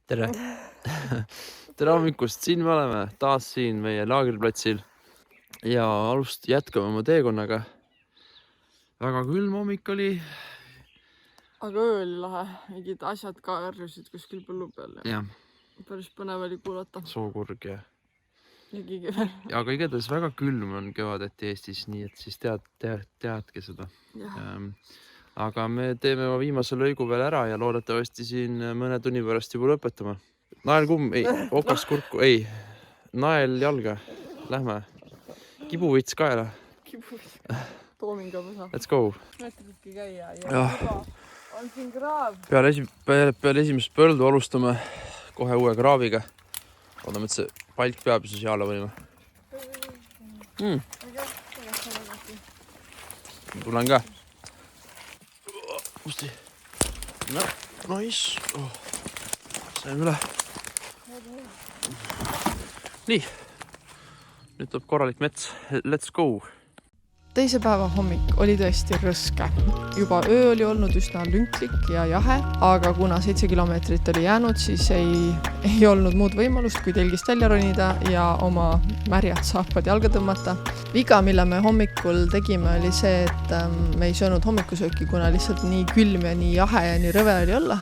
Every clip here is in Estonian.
Tere! Tere hommikust, siin me oleme taas siin meie laagriplatsil ja jätkame oma teekonnaga. Väga külm hommik oli. Aga öö oli lahe, mingid asjad ka ärjusid kuskil põllu peal. Ja. Päris põnev oli kuulata. Sookurg ja Ligi veel. Aga igatahes väga külm on kevadeti Eestis, nii et siis teadke seda. Aga me teeme oma viimase lõigu veel ära ja loodetavasti siin mõne tunni pärast juba lõpetame. Nael kumm, ei, okas kurku, ei, nael jalga, lähme. Kibuvits kaela. Kibuvits, toominga põsa. Let's go. Mõtledki käia ja juba on siin kraav. Peale esimest põldu alustame kohe uue kraaviga. Oodame, et see palk peab siis jaala võima. Tulen ka. Usti. No, nice. Saime üle. Nii. Nüüd tuleb korralik mets. Let's go. Teise päeva hommik oli tõesti rõske. Juba öö oli olnud üsna lünklik ja jahe, aga kuna 7 kilomeetrit oli jäänud, siis ei olnud muud võimalust, kui telgist välja ronida ja oma märjad saapad jalga tõmmata. Viga, mille me hommikul tegime, oli see, et me ei söönud hommikusööki, kuna lihtsalt nii külm ja nii jahe ja nii rõve oli olla.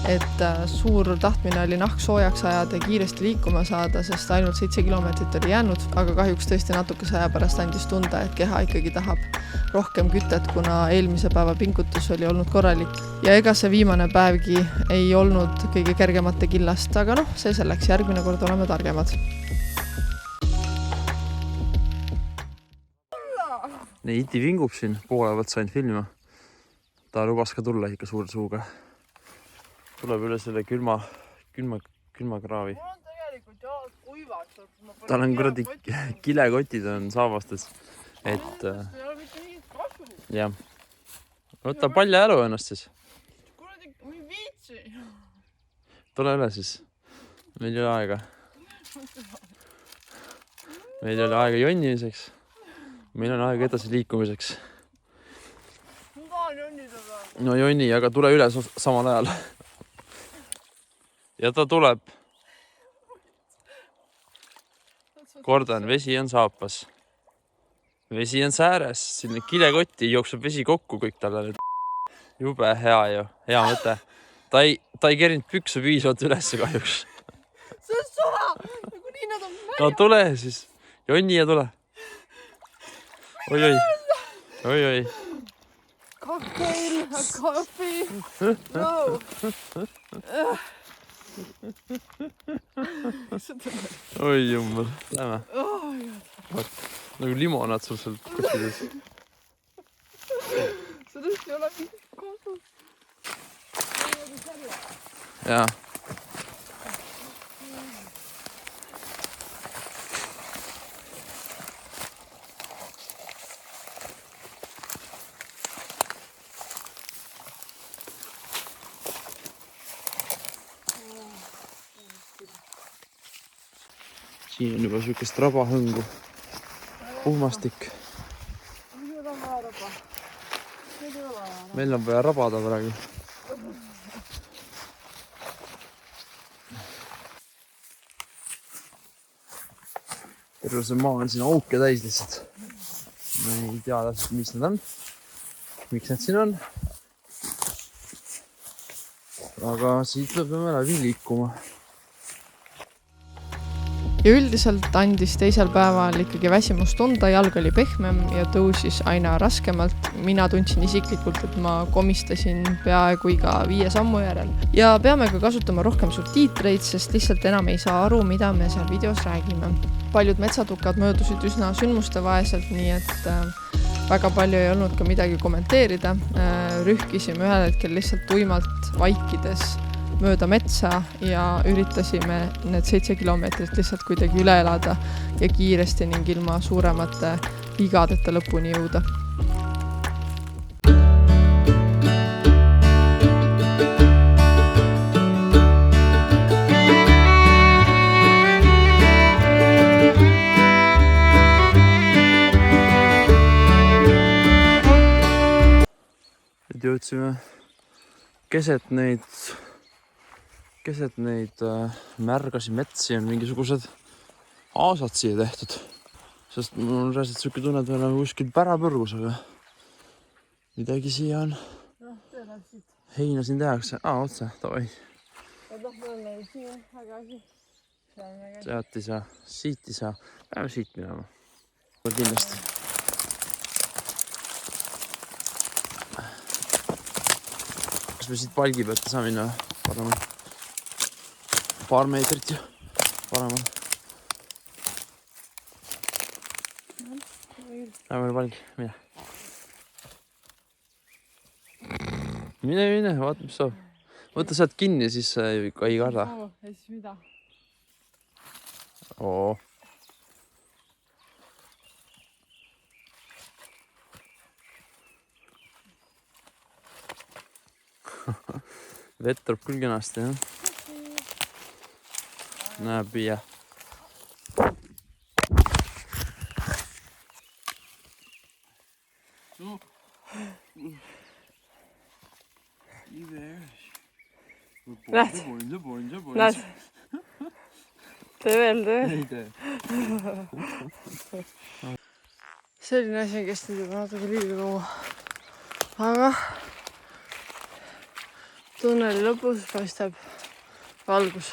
Et suur tahtmine oli nahk soojaks ajada ja kiiresti liikuma saada, sest ainult 7 kilomeetrit oli jäänud, aga kahjuks tõesti natukese aja pärast andis tunda, et keha ikkagi tahab rohkem kütet, kuna eelmise päeva pingutus oli olnud korralik. Ja ega see viimane päevgi ei olnud kõige kergemate killast, aga noh, see selleks, järgmine kord oleme targemad. Nii, Iti vingub siin, poole pealt sain filmima. Ta lubas ka tulla ikka suure suuga. Tuleb üle selle külma kraavi. Mul on tegelikult jalad kuivaks. Tal on kuradi kilekotid on saavastes. Et jah. Võta palja älu ennast siis. Kuradi, ma ei viitsi. Tule üle siis. Meil ei ole aega. Meil ei ole aega jonnimiseks. Meil on aega edasi liikumiseks. Ma tahan jonnida praegu. No jonni, aga tule üle samal ajal. Ja ta tuleb. Kordan, vesi on saapas. Vesi on sääres. Sinne kilekotti jookseb vesi kokku kõik talle nüüd. Jube hea ju. Hea mõte. Ta ei kerinud pükse piisavalt üles kahjuks. See on suva! Nagu nii nad on märjad. No tule siis. Jonni ja tule. Oi. Cocktail, coffee. No. Oi jummel, lähme. Nagu limonad sul sealt kottides. Sellest ei ole mingit kohtus. Jaa. Siin on juba sükest rabahõngu. Puhmastik. Meil on vaja rabada praegu. Terve see maa on siin auke täis lihtsalt. Ma ei tea täpselt, mis need on. Miks need siin on. Aga siit me peame läbi liikuma. Ja üldiselt andis teisel päeval ikkagi väsimus tunda, jalg oli pehmem ja tõusis aina raskemalt. Mina tundsin isiklikult, et ma komistasin peaaegu iga 5 sammu järel. Ja peame ka kasutama rohkem subtiitreid, sest lihtsalt enam ei saa aru, mida me seal videos räägime. Paljud metsatukad möödusid üsna sündmustevaeselt, nii et väga palju ei olnud ka midagi kommenteerida. Rühkisime ühel hetkel lihtsalt tuimalt vaikides mööda metsa ja üritasime need 7 kilomeetrit lihtsalt kuidagi üle elada ja kiiresti ning ilma suuremate vigadeta lõpuni jõuda. Jõudsime keset neid keset neid märgasi metsi on mingisugused aasad siia tehtud. Sest mul on reaalselt siuke tunne, et me oleme kuskil pärapõrgus, aga midagi siia on. Heina siin tehakse. Otse, davai. Sealt ei saa, siit ei saa. Peame siit minema. Kindlasti. Kas me siit palgi pealt ei saa minna? Paremal. Paar meetrit ju. Paremal. Lähme palgi, mine. Mine, vaata mis saab. Võta sealt kinni, siis ei karda. Ja siis mida? Oo. Vett tuleb küll kenasti, jah? Näeb viia. Näed? Näed? Tee veel, Selline asi on kestnud juba natuke liiga kaua. Aga tunneli lõpus paistab valgus.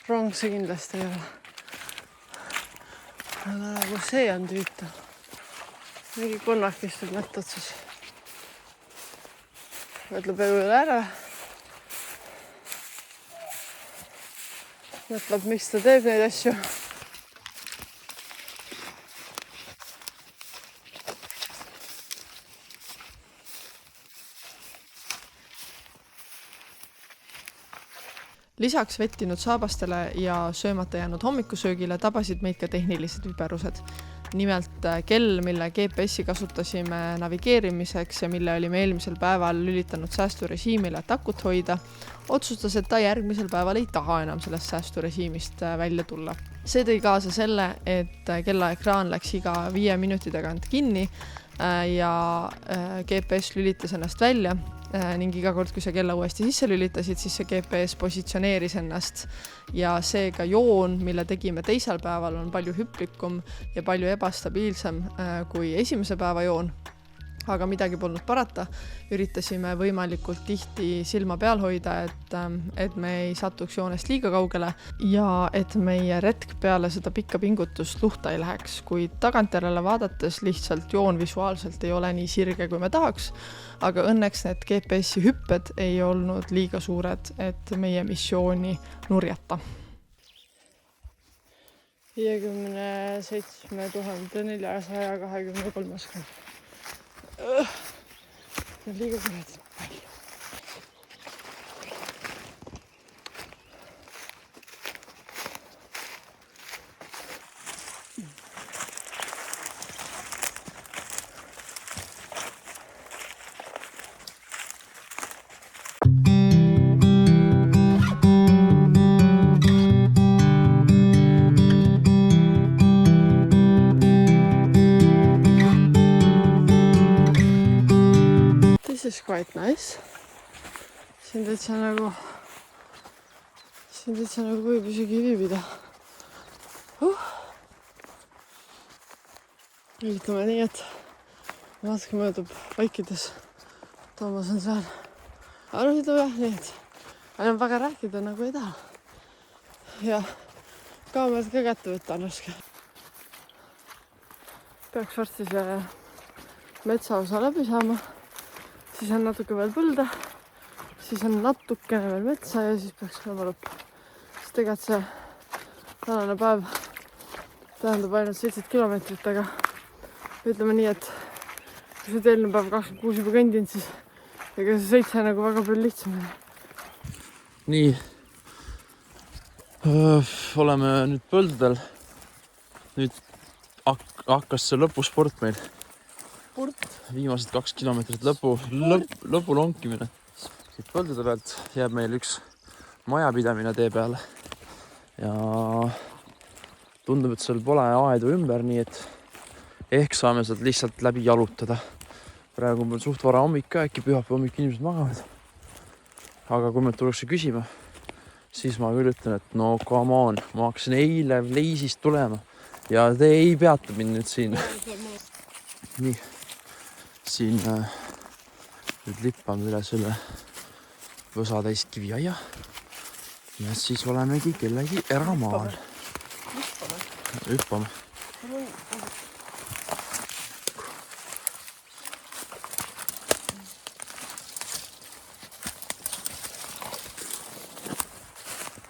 Rong see kindlasti ei ole. Aga nagu see on tüütav. Mingi konnak istub mätt otsas. Võtleb elu üle ära. Mõtleb, miks ta teeb neid asju. Lisaks vettinud saabastele ja söömata jäänud hommikusöögile tabasid meid ka tehnilised viperused. Nimelt kell, mille GPS-i kasutasime navigeerimiseks ja mille olime eelmisel päeval lülitanud säästurežiimile, et akut hoida, otsustas, et ta järgmisel päeval ei taha enam sellest säästurežiimist välja tulla. See tõi kaasa selle, et kellaekraan läks iga 5 minuti tagant kinni ja GPS lülitas ennast välja ning iga kord, kui sa kella uuesti sisse lülitasid, siis see GPS positsioneeris ennast ja seega joon, mille tegime teisel päeval, on palju hüplikum ja palju ebastabiilsem kui esimese päeva joon. Aga midagi polnud parata, üritasime võimalikult tihti silma peal hoida, et me ei satuks joonest liiga kaugele ja et meie retk peale seda pikka pingutust luhta ei läheks, kuid tagantjärele vaadates lihtsalt joon visuaalselt ei ole nii sirge, kui me tahaks, aga õnneks need GPS-i hüpped ei olnud liiga suured, et meie missiooni nurjata. 57 423 skond. Liiga kurat palju. This is quite nice. Siin täitsa nagu võib isegi viibida. Ütleme nii, et natuke möödub vaikides. Toomas on seal. Aga ütleme jah, nii, et enam väga rääkida nagu ei taha. Ja kaamerad ka kätte võtta on raske. Peaks varsti see metsaosa läbi saama. Siis on natuke veel põlda, siis on natukene veel metsa ja siis peaks olema lõpp. Siis tegelikult see tänane päev tähendab ainult 7 kilomeetrit, aga ütleme nii, et kui sa eelmine päev 26 juba kõndinud, siis ega see 7 nagu väga palju lihtsam. Nii, oleme nüüd põldudel. Nüüd hakkas see lõpusport meil. Viimased 2 kilomeetrit lõpu lonkimine. Siit põldude pealt jääb meil üks majapidamine tee peale. Ja tundub, et seal pole aedu ümber, nii et ehk saame sealt lihtsalt läbi jalutada. Praegu on suht vara hommik ka, äkki pühapäeva hommik inimesed magavad. aga kui me tullakse küsima, siis ma küll ütlen, et no come on, ma hakkasin eile Leisist tulema ja te ei peata mind nüüd siin. Nii, siin nüüd lippame üle selle võsatäis kiviaia ja siis olemegi kellegi eramaal. Hüppame.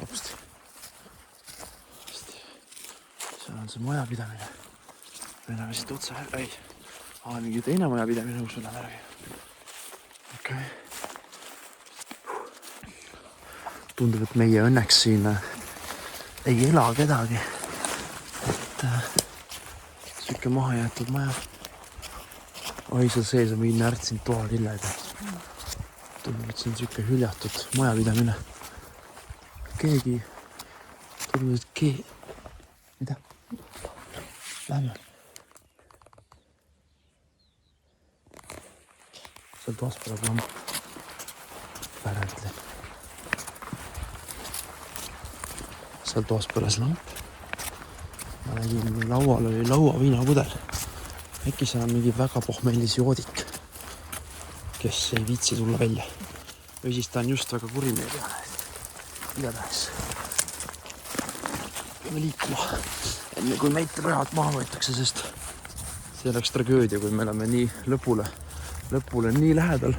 Hopsti. See on see majapidamine. Me läheme siit otsa ära. Ei. Mingi teine majapidamine, kus me läheme ära. Okay. Tundub, et meie õnneks siin ei ela kedagi. Et siuke maha jäetud maja. Oi, seal sees on mingi närtsinud toalilled. Tundub, et see on siuke hüljatud majapidamine. Keegi... Tundub, et keegi... Mida? Lähme. Seal toas põleb lamp. Pärätli. Seal toas põles lamp. Ma nägin, laual oli lauaviinapudel. Äkki seal on mingi väga pohmellis joodik, kes ei viitsi tulla välja. Või siis ta on just väga kuri meie peale. Igatahes. Peame liikuma, enne kui meid rajalt maha võetakse, sest see oleks tragöödia, kui me oleme nii lõpule nii lähedal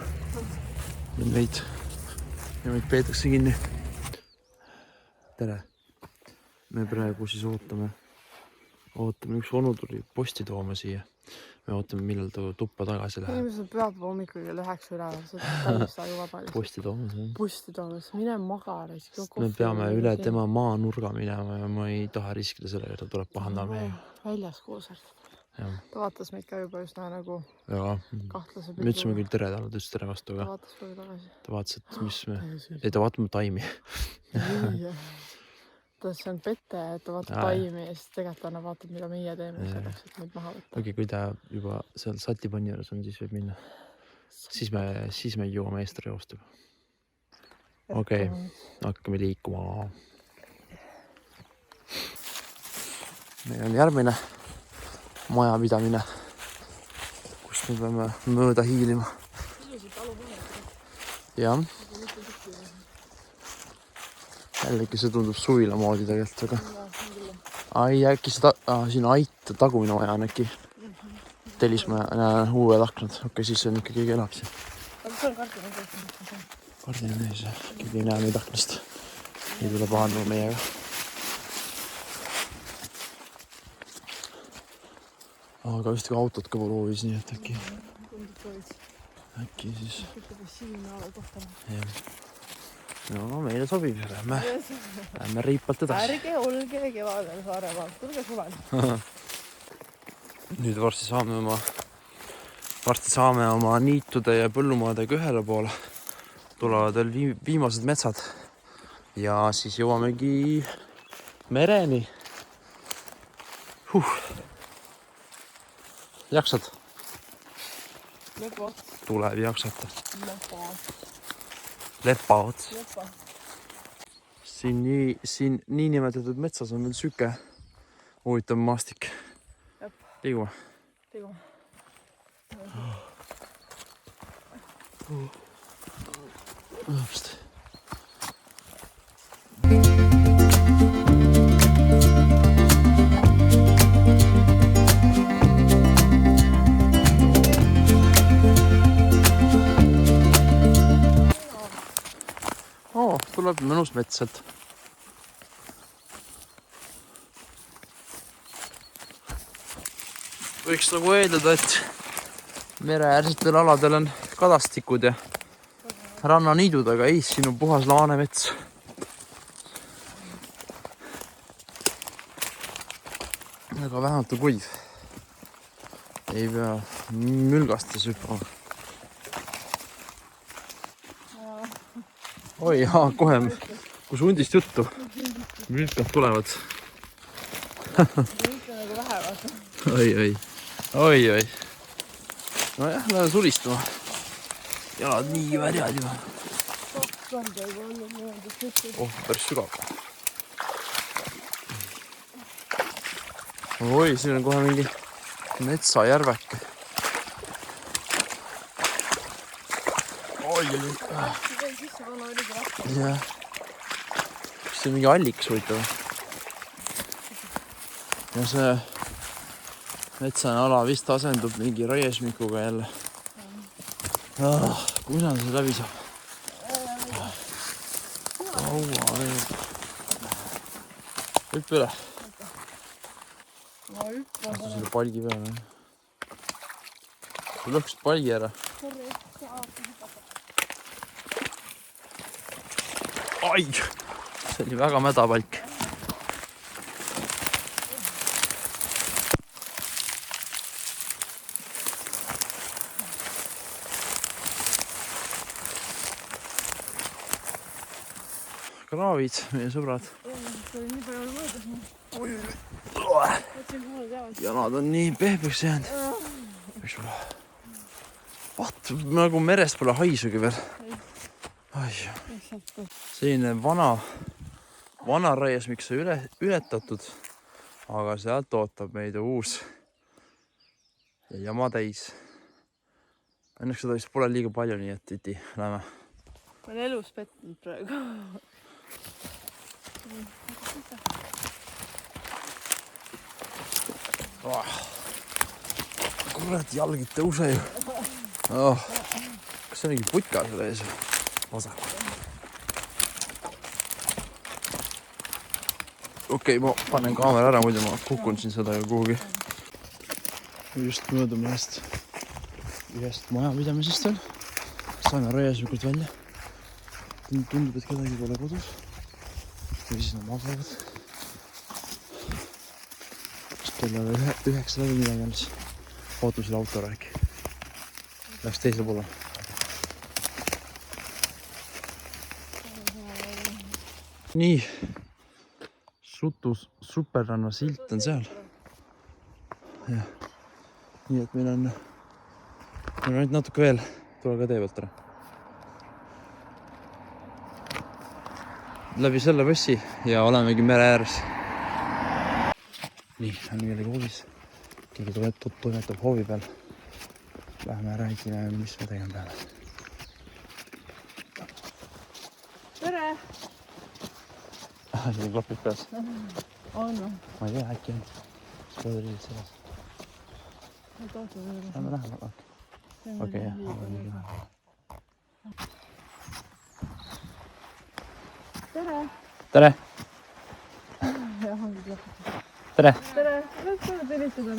ja meid peetakse kinni. Tere! Me praegu siis ootame, üks onu tuli posti tooma siia. Me ootame, millal ta tuppa tagasi läheb. Inimesed peab hommikul kell 9 üleval, see on täiesti juba palju. Posti toomas. Mine maga. Me peame üle tema maanurga minema ja ma ei taha riskida sellega, et ta tuleb pahandama meiega. Väljas koosert. Ta vaatas meid ka juba üsna nagu kahtlase pilguga. Me ütlesime küll tere talle, ta ütles tere vastu ka. Ta vaatas, et mis me... Ei, ta vaatab taimi. See on pette, et ta vaatab taimi ja siis tegelikult ta vaatab, mida meie teeme selleks, et meid maha võtta. Okei, kui ta juba seal satipanni juures on, siis võib minna. Siis me jõuame eestra joostuga. Okei, hakkame liikuma. Meil on järgmine majapidamine, kus me peame mööda hiilima. Jah. Jällegi see tundub suvila moodi tegelikult, aga äkki seda, siin aita tagumine vaja on äkki. Telisme uued aknad, okei, siis on ikka keegi elab siin. Aga see on kardin. Kardin on ees, keegi ei näe meid aknast. Ei tule pahandama meiega. Aga vist ka autot ka proovis, nii et äkki siis... No, meile sobib, lähme riipalt edasi. Ärge olge kevadel Saaremaal, tulge suvel. Nüüd varsti saame oma niitude ja põllumaadega ühele poole. Tulevad veel viimased metsad. Ja siis jõuamegi mereni. Jaksad? Lepa. Tuleb jaksata. Lepa. Lepa. Siin nii nimetatud metsas on veel süke huvitav maastik. Liigume. Õpst. Tuleb mõnus mets sealt. Võiks nagu eeldada, et mereäärsetel aladel on kadastikud ja rannaniidud, aga ei, siin on puhas laanemets. Aga vähemalt on kuiv. Ei pea mülgastes hüppama. Oi, kohe, kus hundist juttu. Mülkad tulevad. Oi. No jah, lähen sulistama. Jalad nii värjad juba. Oh, päris sügav. Oi, siin on kohe mingi metsajärvek. Oi. Jah. See on mingi alliks huvitav. Ja see metsane ala vist asendub mingi raiesmikuga jälle. Kuidas see läbi saab? Hüpp üle. Astu selle palgi peale. Sa lõhkusid palgi ära. Ai! See oli väga mäda palk. Kraavid, meie sõbrad. Jalad on nii pehmeks jäänud. Vaat, nagu merest pole haisugi veel. Selline vana raiesmik sai ületatud, aga sealt ootab meid uus jama täis. Õnneks seda vist pole liiga palju, nii et titi läheme. Ma olen elus petnud praegu. Kurat, jalgid tõuse ju. Kas see on mingi putka selle ees? Vasaku. Okei, ma panen kaamera ära, muidu ma kukun siin seda kuhugi. Just möödume ühest majapidamisest veel. Saime raiesmikult välja. Tundub, et kedagi pole kodus. Või siis nad magavad. Kella 9 läbi midagi alles. Ootusil autorääk. Läks teisele poole. Nii. Sutu superranna silt on seal. Ja. Nii et meil on ainult natuke veel. Tule ka tee pealt ära. Läbi selle võssi ja olemegi mere ääres. Nii, on kellegi hoovis. Keegi toimetab hoovi peal. Lähme räägime, mis me tegema peale. Tere! See on klapid peas. On. Ma ei tea, äkki on. Spoileriid selles. Lähme läheme. Okei, jah. Tere! Tere! Tere! Tere! Lõpp üritada.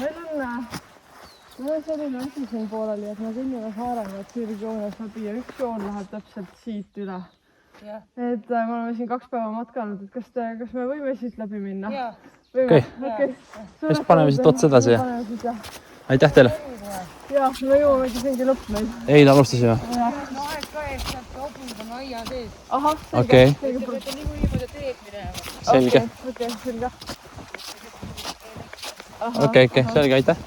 Meil on selline asi siin pooleli, et me kõnnime saarega, et Sirgjoones läbi ja üks joon läheb täpselt siit üle. Et me oleme siin 2 päeva matkanud, et kas me võime siit läbi minna? Okei. Kas paneme siit otsa edasi? Aitäh teile! Jah, me jõuamegi sengi lõpp meil. Ei, alustasime. Aeg ka, et sealt kaupungud on aia sees. Ahah, Okei. Te peate niikuinii mööda teed minema. Selge. Okei, selge. Okei, selge, aitäh.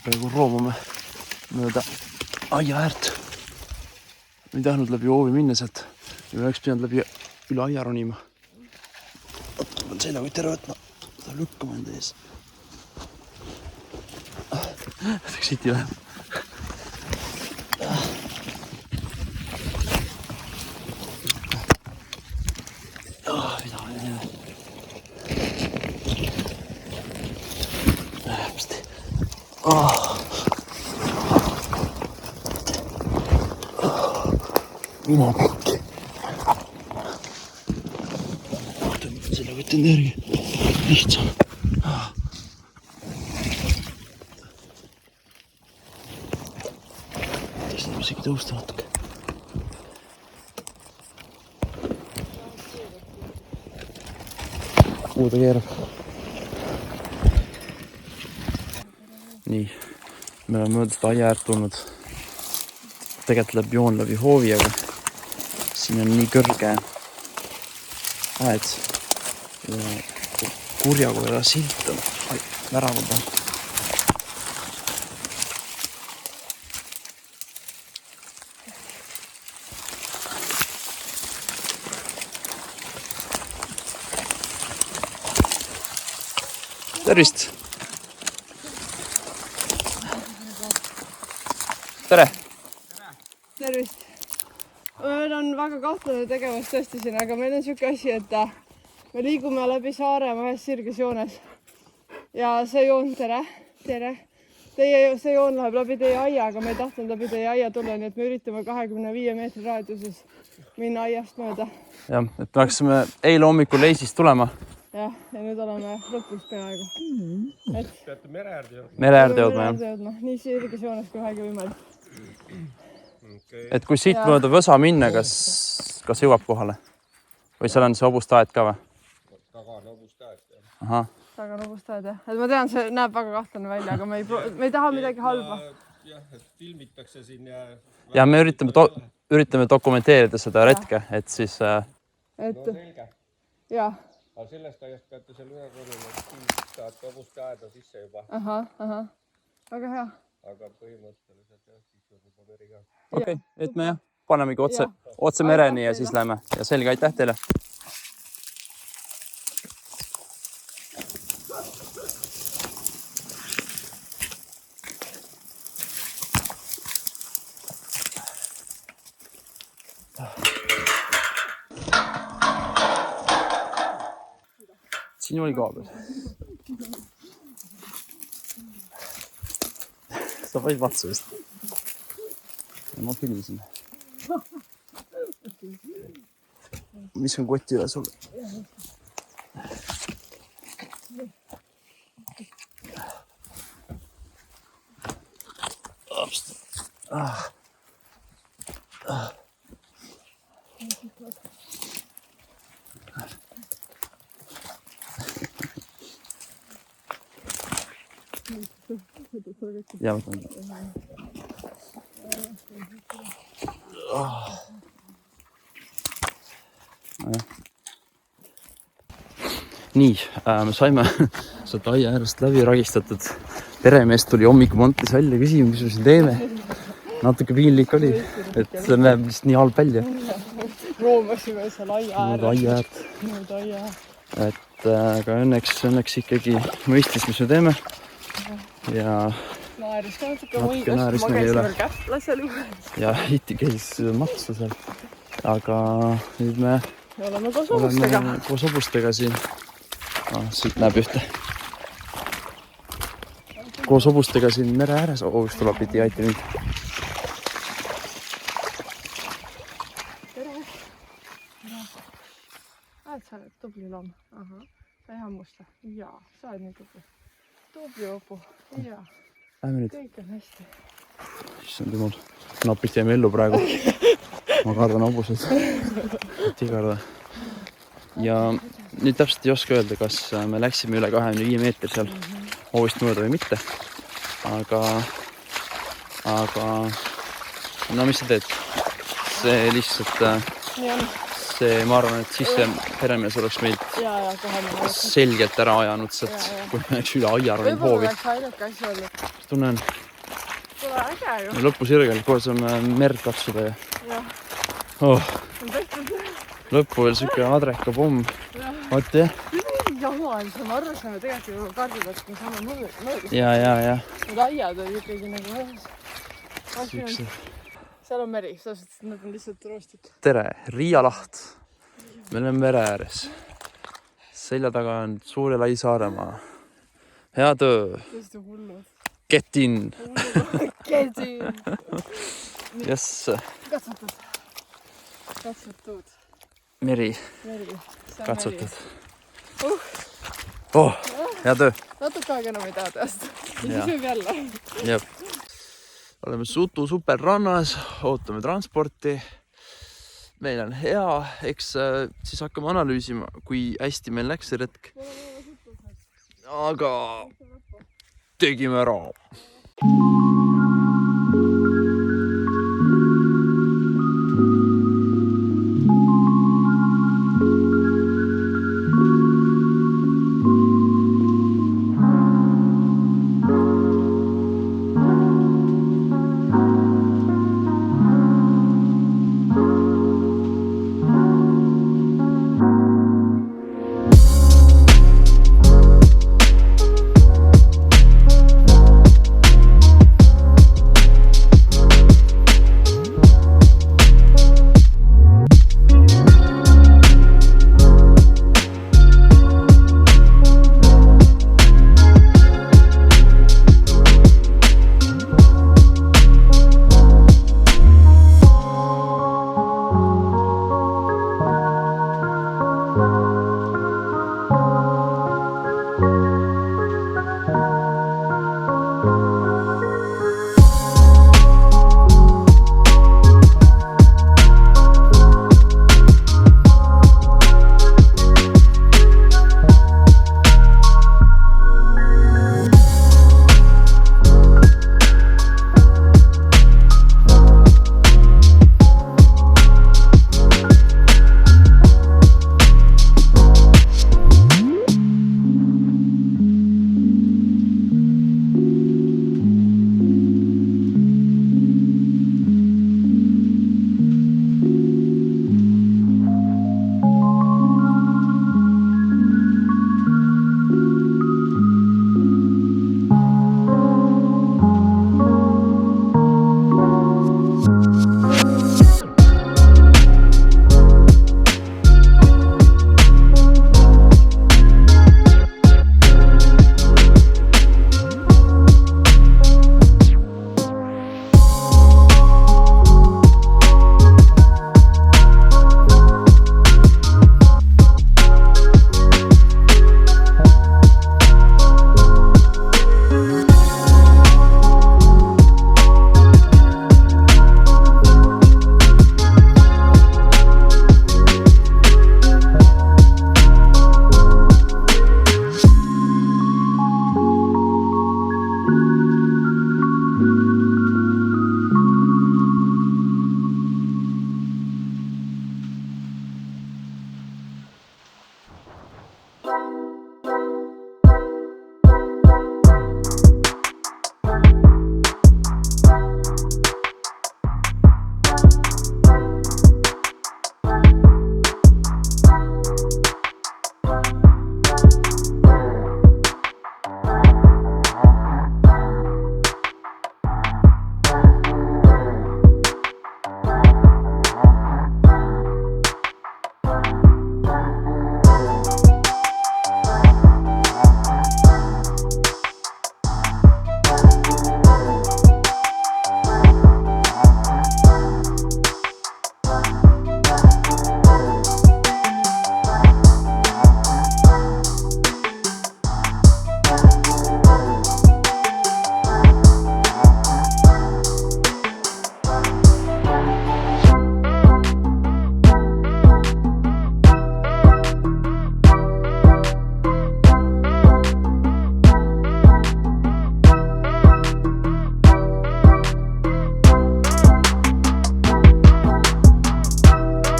Praegu roomame mööda aia äärt. Me ei tahtnud läbi hoovi minna sealt. Ja me oleks pidanud läbi üle aia ronima. Oot, ma pean seljakotti ära võtma. Ta lükkama enda ees. Läks siit ei lähe. Mina pakki. Tõmban selle võtta energia. Lihtsam. Tõstab isegi tõusta natuke. Kuhu ta keerab? Nii. Me oleme mööda seda aia äärt tulnud. Tegelikult läheb joon läbi hoovi, aga siin on nii kõrge aed, ja kurjakoja silt on värava peal. Tervist! Tere! Tervist! Meil on väga kahtlane tegevus tõesti siin, aga meil on siuke asi, et me liigume läbi Saaremaa ühes sirges joones. Ja see joon, tere! See joon läheb läbi teie aia, aga me ei tahtnud läbi teie aia tulla, nii et me üritame 25 meetri raadiuses minna aiast mööda. Jah, et me hakkasime eile hommikul Leisist tulema. Ja nüüd oleme lõpus peaaegu. Peate mere äärde jõudma. Mere äärde jõudma. Nii sirges joones kui vähegi võimalik. Et kui siit mööda Võsa minna, kas jõuab kohale? Või seal on see hobustaed ka või? Taga on hobustaed. Aha. Taga on hobustaed, jah. Et ma tean, see näeb väga kahtlane välja, aga me ei taha midagi halba. Jah, et filmitakse siin ja me üritame dokumenteerida seda retke, et siis... Et... selge. Jah. Aga sellest ajast peate seal ühe korrale, et siin saate hobustaeda sisse juba. Aha. Väga hea. Aga põhimõtteliselt siis on juba meri ka. Okei, et me panemegi otse mereni ja siis lähme. Ja selge, aitäh teile! Siin oli kaabel. Sa võid vatsu vist. Ja ma filmisin. Mis on koti üle sulle? Ja võtan. Nii, me saime sealt aia äärest läbi ragistatud. Peremees tuli hommikumontis välja küsima, mis me siin teeme. Natuke piinlik oli, et see näeb vist nii halb välja. Roomasime seal aia äärt. Et aga õnneks ikkagi mõistis, mis me teeme. Ja naeris ka natuke naaris ma meie üle. Kähtla seal juures. Ja Iti käis matsu seal. Aga nüüd me oleme koos hobustega siin. Siit näeb ühte. Koos hobustega siin mere ääres. Just tuleb pidi, aiti mind. Tere! Sa oled tubli loom. Sa ei hammusta. Jaa, sa oled nii tubli. Tubli hobu. Jaa. Lähme nüüd. Kõik on hästi. Issand jumal. Napist jäime ellu praegu. Ma kardan hobused. Tigarda. Ja nüüd täpselt ei oska öelda, kas me läksime üle 25 meetri seal hoovist mööda või mitte. Aga no mis sa teed? See lihtsalt... See, ma arvan, et siis see peremees oleks meilt selgelt ära ajanud sealt, kui me läks üle aiarolli hoovi. Võib-olla oleks ainuke asi olnud. Tunnen. Pole äge ju. Lõpusirgel, kohe saame merd katsuda ja. Lõppu veel siuke adreka pomm. Vaat jah. Jama, ma arvasin, et tegelikult juba kardid, et me saame mõõdus. Ja. Need aiad oli ikkagi nagu ühes. Seal on meri, nad on lihtsalt roostik. Tere, Riia laht. Me oleme mere ääres. Selja taga on suur ja lai Saaremaa. Hea töö. Tõesti hullud. Get in. Get in. Yes. Katsutud. Meri. Katsutud. Hea töö. Natuke aega enam ei taha teast. Ja siis võib jälle. Jep. Oleme Sutu superrannas, ootame transporti. Meil on hea, eks siis hakkame analüüsima, kui hästi meil läks see retk. Aga tegime ära.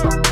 Tšau.